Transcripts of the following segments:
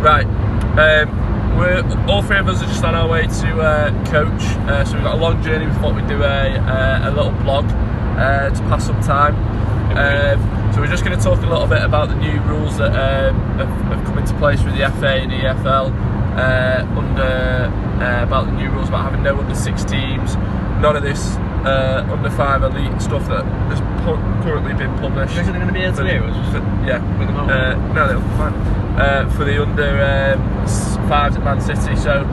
Right, we're all three of us are just on our way to coach. So we've got a long journey. We thought we'd do a little blog to pass some time. So we're just going to talk a little bit about the new rules that have come into place with the FA and EFL. About the new rules about having no under 6 teams, none of this under 5 elite stuff that has currently been published. Is it going to be able to do? Yeah. No, they'll be fine. For the under 5s at Man City. So,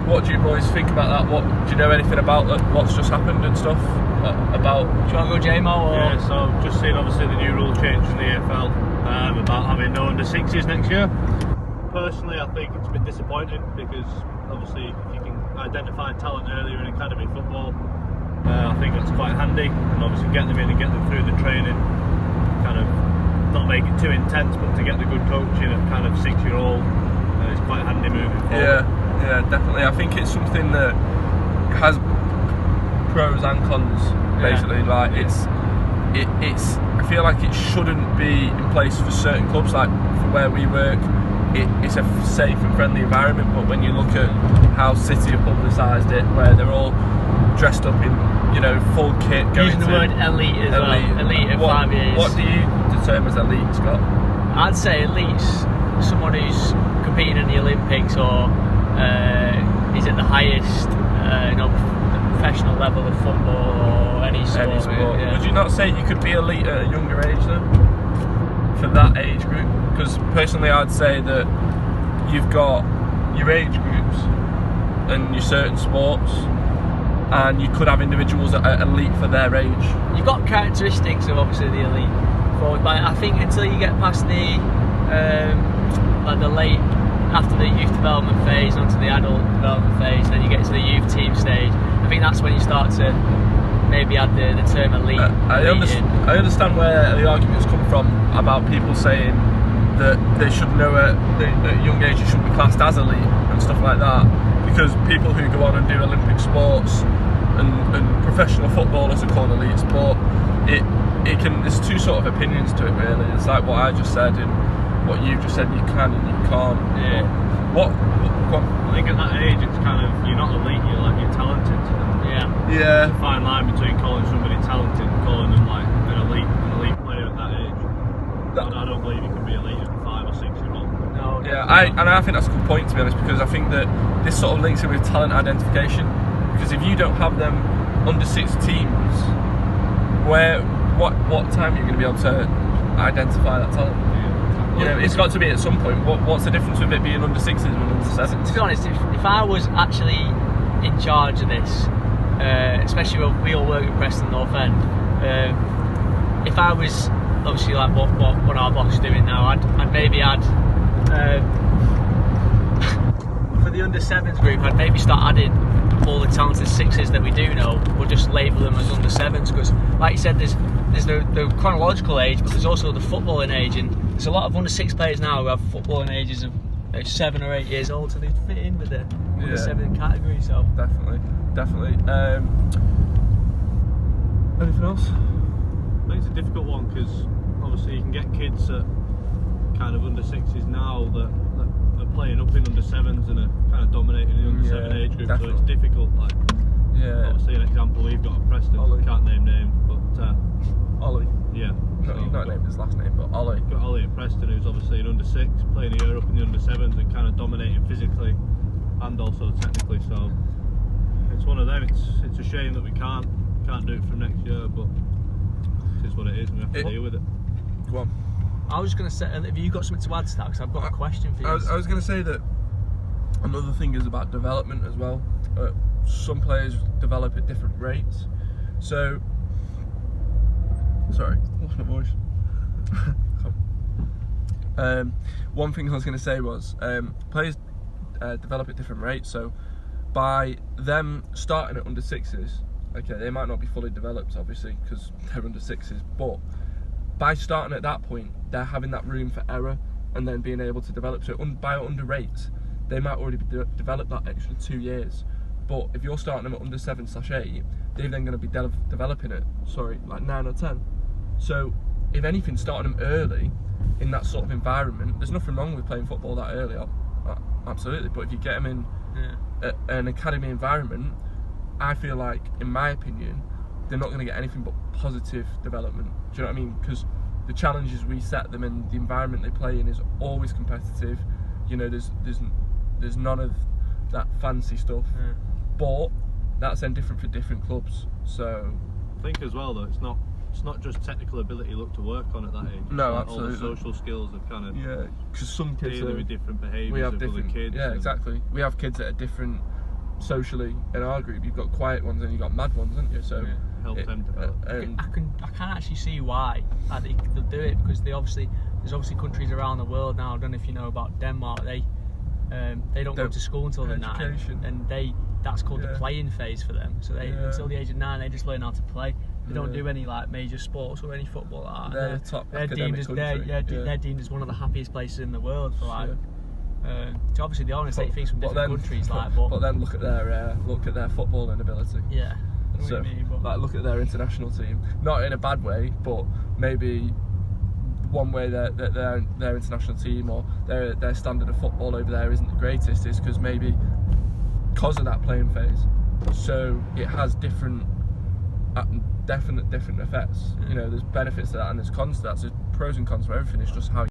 what do you boys think about that? Do you know anything about what's just happened and stuff? About? Do you want to go, J-Mo? Yeah, so just seen obviously the new rule change in the EFL about having no under 6s next year. Personally, I think it's a bit disappointing because obviously if you can identify talent earlier in academy football, I think that's quite handy, and obviously get them in and get them through the training, kind of not make it too intense, but to get the good coaching at kind of 6-year-old is quite handy moving forward. Yeah, definitely. I think it's something that has pros and cons. Basically, like it's. I feel like it shouldn't be in place for certain clubs, like for where we work. It's a safe and friendly environment, but when you look at how City have publicised it, where they're all dressed up in, full kit, going using the word elite as well. Elite at 5 years. What do you determine as elite, Scott? I'd say elite's someone who's competing in the Olympics or is at the highest, professional level of football or any sport. Yeah. Would you not say you could be elite at a younger age though? For that age group? Because personally I'd say that you've got your age groups and your certain sports, and you could have individuals that are elite for their age. You've got characteristics of obviously the elite forward, but I think until you get past the late, after the youth development phase onto the adult development phase, then you get to the youth team stage, I think that's when you start to maybe add the term elite. I understand where the arguments come from about people saying that they should know at a young age you shouldn't be classed as elite and stuff like that, because people who go on and do Olympic sports and professional footballers are called elite sport. There's two sort of opinions to it really. It's like what I just said and what you've just said. You can and you can't. Yeah. What? I think at that age it's kind of, you're not elite, you're talented. Yeah. There's a fine line between calling somebody talented and calling them like an elite player at that age. I don't believe you can be elite at 5 or 6-year-old. No. Yeah, I think that's a good point, to be honest, because I think that this sort of links in with talent identification. Because if you don't have them under 6 teams, what time are you going to be able to identify that talent? It's got to be at some point. What's the difference with it being under 6s and under 7s? To be honest, if I was actually in charge of this, especially when we all work at Preston North End, if I was obviously like what our boss is doing now, I'd maybe add for the under 7s group, I'd maybe start adding all the talented 6s that we do know. We'll just label them as under 7s, because like you said, there's the chronological age, but there's also the footballing age, and there's a lot of under 6 players now who have footballing ages of 7 or 8 years old, so they fit in with the under 7 category. So definitely. Anything else? I think it's a difficult one because obviously you can get kids at kind of under 6s now that are playing up in under 7s and are kind of dominating the under 7 age group, definitely. So it's difficult. Obviously an example we've got at Preston, I can't name names, but Ollie. Yeah. You've not named his last name, but Ollie. Got Ollie at Preston, who's obviously an under 6, playing a year up in the under 7s and kind of dominating physically and also technically. So it's one of them. It's a shame that we can't do it from next year, but it is what it is, and we have to deal with it. Go on. I was going to say, have you got something to add to that? Because I've got a question for you. I was going to say that another thing is about development as well. Some players develop at different rates. So, sorry, lost my voice. One thing I was going to say was players develop at different rates. So, by them starting at under 6s, okay, they might not be fully developed, obviously, because they're under 6s, but by starting at that point, they're having that room for error and then being able to develop. So by under rates, they might already be developed that extra 2 years. But if you're starting them at under 7/8, they're then going to be developing it, like 9 or 10. So if anything, starting them early in that sort of environment, there's nothing wrong with playing football that early, absolutely. But if you get them in an academy environment, I feel like, in my opinion, they're not going to get anything but positive development. Do you know what I mean? Because the challenges we set them in, the environment they play in, is always competitive. You know, there's none of that fancy stuff. But that's then different for different clubs. So I think as well though, it's not just technical ability you look to work on at that age. No, like absolutely. all the social skills of kind of because some kids dealing with different behaviours we have of different other kids. Yeah, exactly. We have kids that are different socially in our group. You've got quiet ones and you've got mad ones, haven't you? So help them develop. I can actually see why they'll do it, because there's obviously countries around the world now. I don't know if you know about Denmark. They don't go to school until they're 9, and that's called the playing phase for them. So until the age of 9, they just learn how to play. They don't do any like major sports or any football like that. They're deemed as they're deemed as one of the happiest places in the world for like. So obviously they only take things from different countries, but then look at their footballing ability. Yeah. So, like, look at their international team. Not in a bad way, but maybe one way that their international team or their standard of football over there isn't the greatest is because of that playing phase. So it has different effects. You know, there's benefits to that and there's cons to that. So there's pros and cons for everything. It's just how